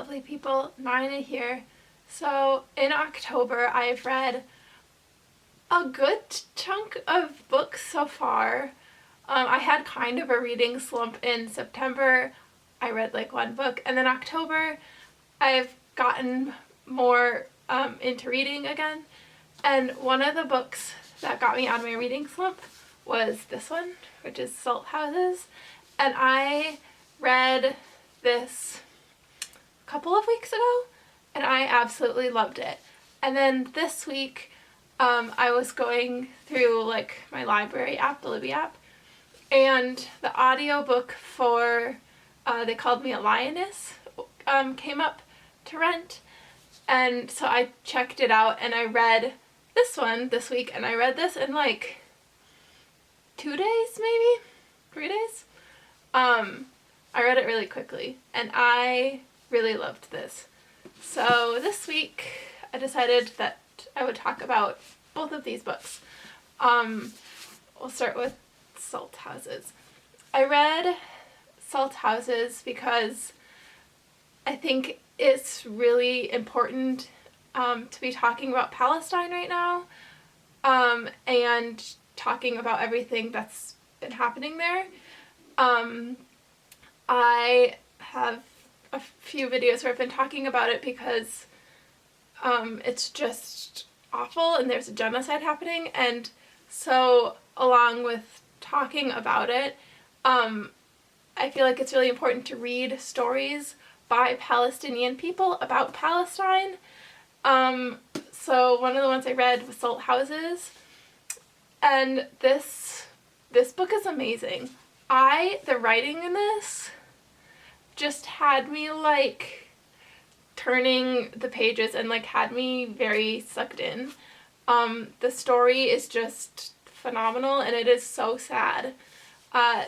lovely people, Nina here. So in October I've read a good chunk of books so far. I had kind of a reading slump in September. I read like one book, and then October I've gotten more into reading again, and one of the books that got me out of my reading slump was this one, which is Salt Houses, and I read this a couple of weeks ago and I absolutely loved it. And then this week I was going through like my library app, the Libby app, and the audiobook for They Called Me a Lioness came up to rent, and so I checked it out and I read this one this week, and I read this in like 2 days, maybe 3 days. I read it really quickly and I really loved this. So this week I decided that I would talk about both of these books. We'll start with Salt Houses. I read Salt Houses because I think it's really important to be talking about Palestine right now, and talking about everything that's been happening there. I have a few videos where I've been talking about it because it's just awful and there's a genocide happening, and so along with talking about it, I feel like it's really important to read stories by Palestinian people about Palestine. So one of the ones I read was Salt Houses, and this book is amazing. The writing in this just had me like turning the pages and like had me very sucked in. The story is just phenomenal and it is so sad.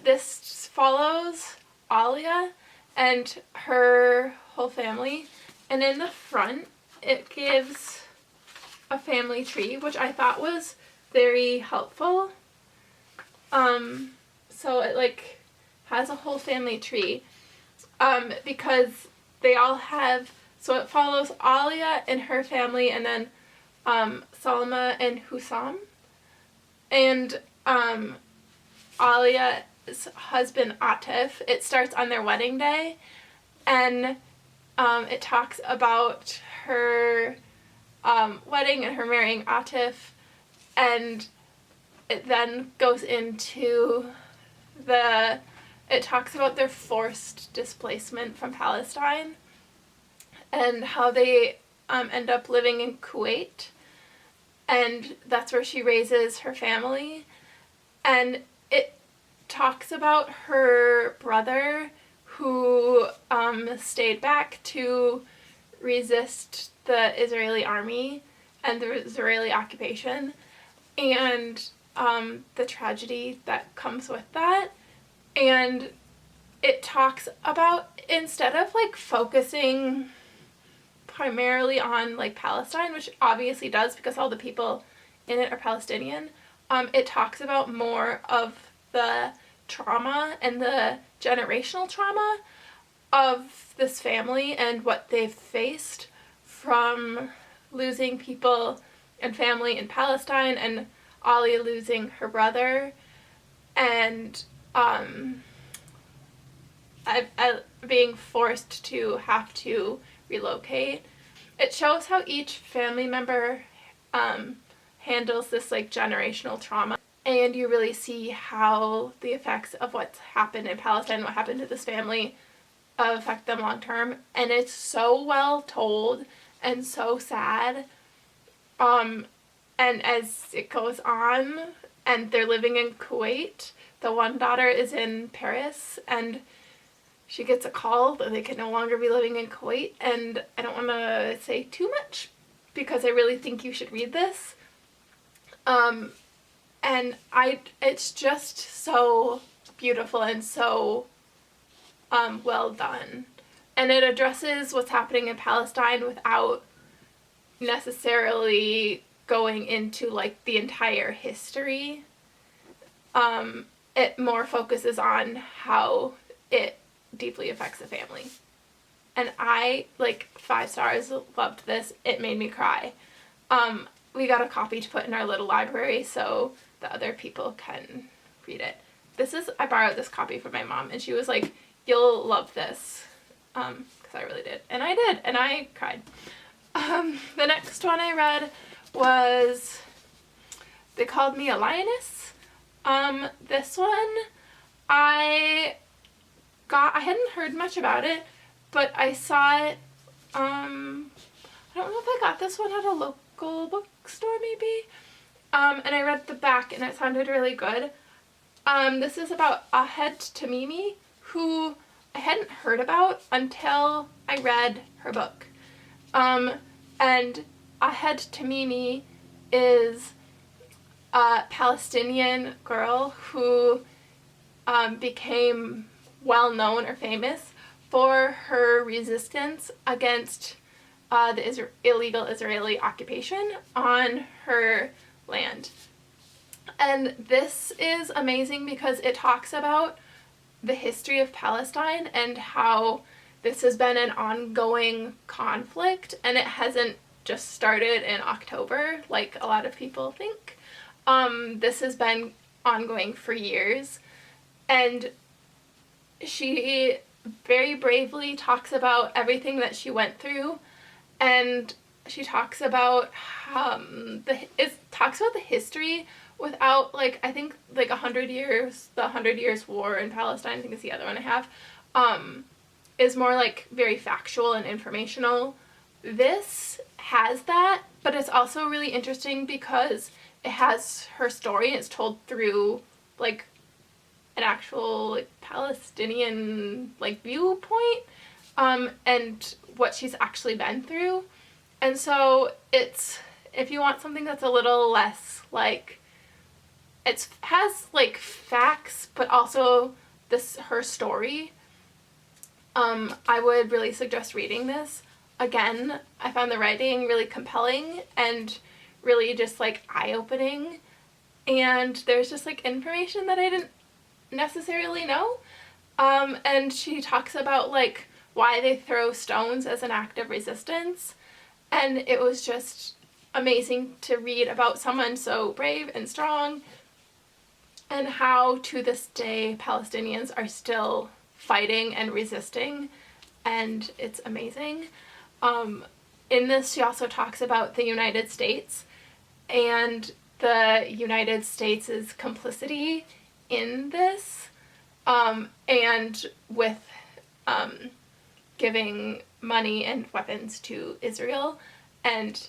This follows Alia and her whole family, and in the front it gives a family tree, which I thought was very helpful. So it like has a whole family tree, because they all have, so it follows Alia and her family, and then Salma and Hussam, and Alia's husband Atif. It starts on their wedding day, and it talks about her wedding and her marrying Atif, and it then goes into it talks about their forced displacement from Palestine and how they end up living in Kuwait, and that's where she raises her family. And it talks about her brother who stayed back to resist the Israeli army and the Israeli occupation, and the tragedy that comes with that. And it talks about, instead of like focusing primarily on like Palestine, which obviously does because all the people in it are Palestinian, it talks about more of the trauma and the generational trauma of this family and what they've faced from losing people and family in Palestine, and Alia losing her brother, and being forced to have to relocate. It shows how each family member handles this like generational trauma, and you really see how the effects of what's happened in Palestine, what happened to this family, affect them long term. And it's so well told and so sad. And as it goes on, and they're living in Kuwait, the one daughter is in Paris, and she gets a call that they can no longer be living in Kuwait. And I don't want to say too much because I really think you should read this. And it's just so beautiful and so well done. And it addresses what's happening in Palestine without necessarily going into like the entire history. It more focuses on how it deeply affects the family. and I, like, 5 stars, loved this. It made me cry. We got a copy to put in our little library so the other people can read it. I borrowed this copy from my mom, and she was like, you'll love this, because I really did. And I did, and I cried. The next one I read was They Called Me a Lioness. This one, I hadn't heard much about it, but I saw it, I don't know if I got this one at a local bookstore maybe, and I read the back and it sounded really good. This is about Ahed Tamimi, who I hadn't heard about until I read her book. And Ahed Tamimi is a Palestinian girl who became well known or famous for her resistance against the illegal Israeli occupation on her land. And this is amazing because it talks about the history of Palestine and how this has been an ongoing conflict, and it hasn't just started in October like a lot of people think. This has been ongoing for years, and she very bravely talks about everything that she went through, and she talks about the history without, like, I think, like, 100 years, the 100 Years War in Palestine, I think is the other one I have, is more, like, very factual and informational. This has that, but it's also really interesting because it has her story, and it's told through, like, an actual, like, Palestinian, like, viewpoint, and what she's actually been through. And so it's, if you want something that's a little less, like, it has, like, facts, but also her story, I would really suggest reading this. Again, I found the writing really compelling and really just, like, eye-opening, and there's just, like, information that I didn't necessarily know, and she talks about, like, why they throw stones as an act of resistance, and it was just amazing to read about someone so brave and strong, and how to this day Palestinians are still fighting and resisting, and it's amazing. In this, she also talks about the United States and the United States' complicity in this, and with giving money and weapons to Israel, and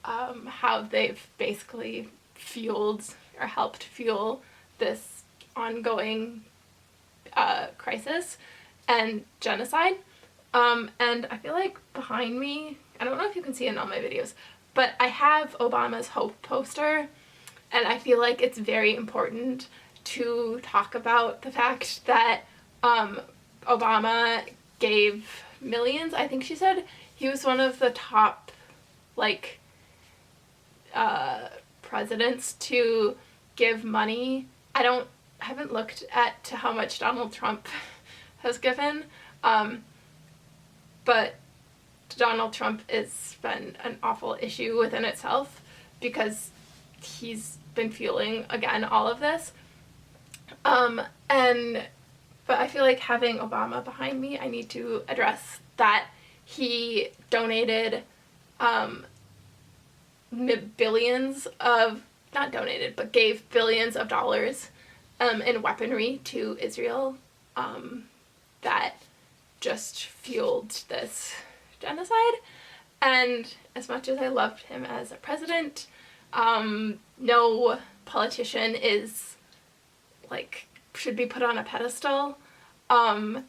how they've basically fueled or helped fuel this ongoing crisis and genocide. And I feel like behind me, I don't know if you can see it in all my videos, but I have Obama's Hope poster, and I feel like it's very important to talk about the fact that Obama gave millions, I think she said. He was one of the top, like, presidents to give money. I haven't looked at to how much Donald Trump has given, but Donald Trump has been an awful issue within itself because he's been fueling, again, all of this. But I feel like having Obama behind me, I need to address that he donated billions of, not donated, but gave billions of dollars in weaponry to Israel that just fueled this genocide. And as much as I loved him as a president, no politician is, like, should be put on a pedestal, and,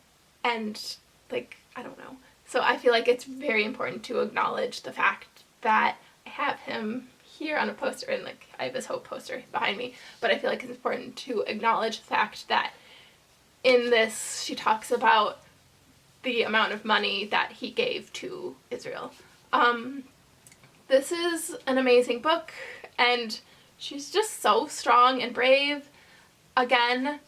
like, I don't know. So I feel like it's very important to acknowledge the fact that I have him here on a poster, and, like, I have his Hope poster behind me, but I feel like it's important to acknowledge the fact that in this she talks about the amount of money that he gave to Israel. This is an amazing book, and she's just so strong and brave. Again,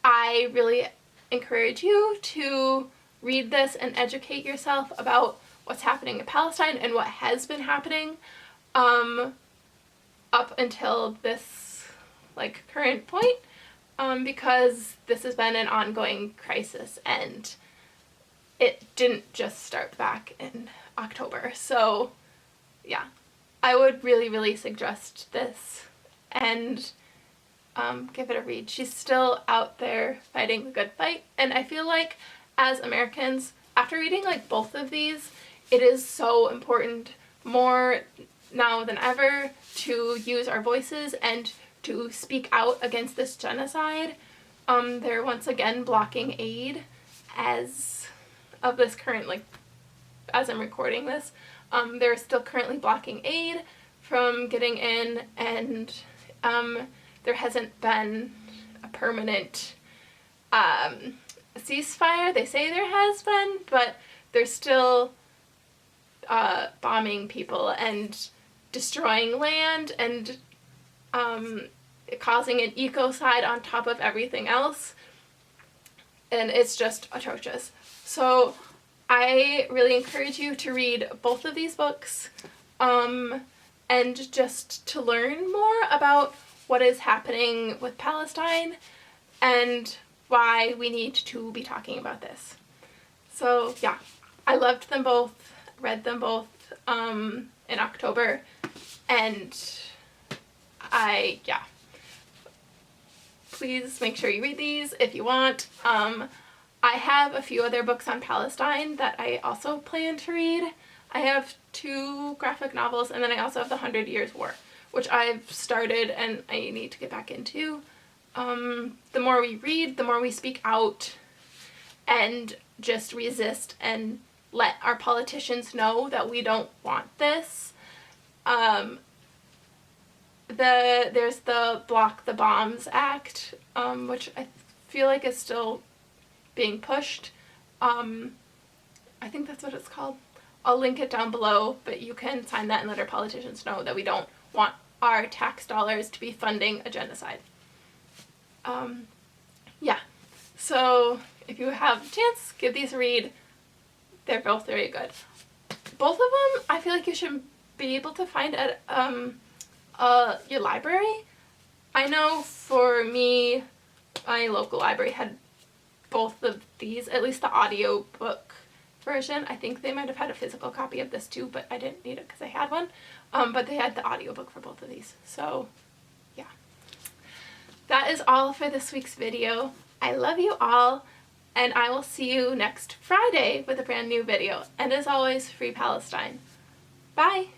I really encourage you to read this and educate yourself about what's happening in Palestine and what has been happening up until this like current point, because this has been an ongoing crisis and it didn't just start back in October. So yeah, I would really, really suggest this and give it a read. She's still out there fighting the good fight, and I feel like as Americans, after reading like both of these, it is so important, more now than ever, to use our voices and to speak out against this genocide. They're once again blocking aid as of this current, like, as I'm recording this. They're still currently blocking aid from getting in, and there hasn't been a permanent ceasefire. They say there has been, but they're still bombing people and destroying land and causing an ecocide on top of everything else, and it's just atrocious. So I really encourage you to read both of these books and just to learn more about what is happening with Palestine and why we need to be talking about this. So yeah, I loved them both, read them both in October, and please make sure you read these if you want. I have a few other books on Palestine that I also plan to read. I have 2 graphic novels, and then I also have the 100 Years' War, which I've started and I need to get back into. The more we read, the more we speak out and just resist and let our politicians know that we don't want this. There's the Block the Bombs Act, which I feel like is still being pushed. I think that's what it's called. I'll link it down below, but you can sign that and let our politicians know that we don't want our tax dollars to be funding a genocide. Yeah, so if you have a chance, give these a read. They're both very good. Both of them I feel like you should be able to find at your library. I know for me, my local library had both of these, at least the audiobook version. I think they might have had a physical copy of this too, but I didn't need it because I had one. But they had the audiobook for both of these. So yeah. That is all for this week's video. I love you all, and I will see you next Friday with a brand new video. And as always, free Palestine. Bye!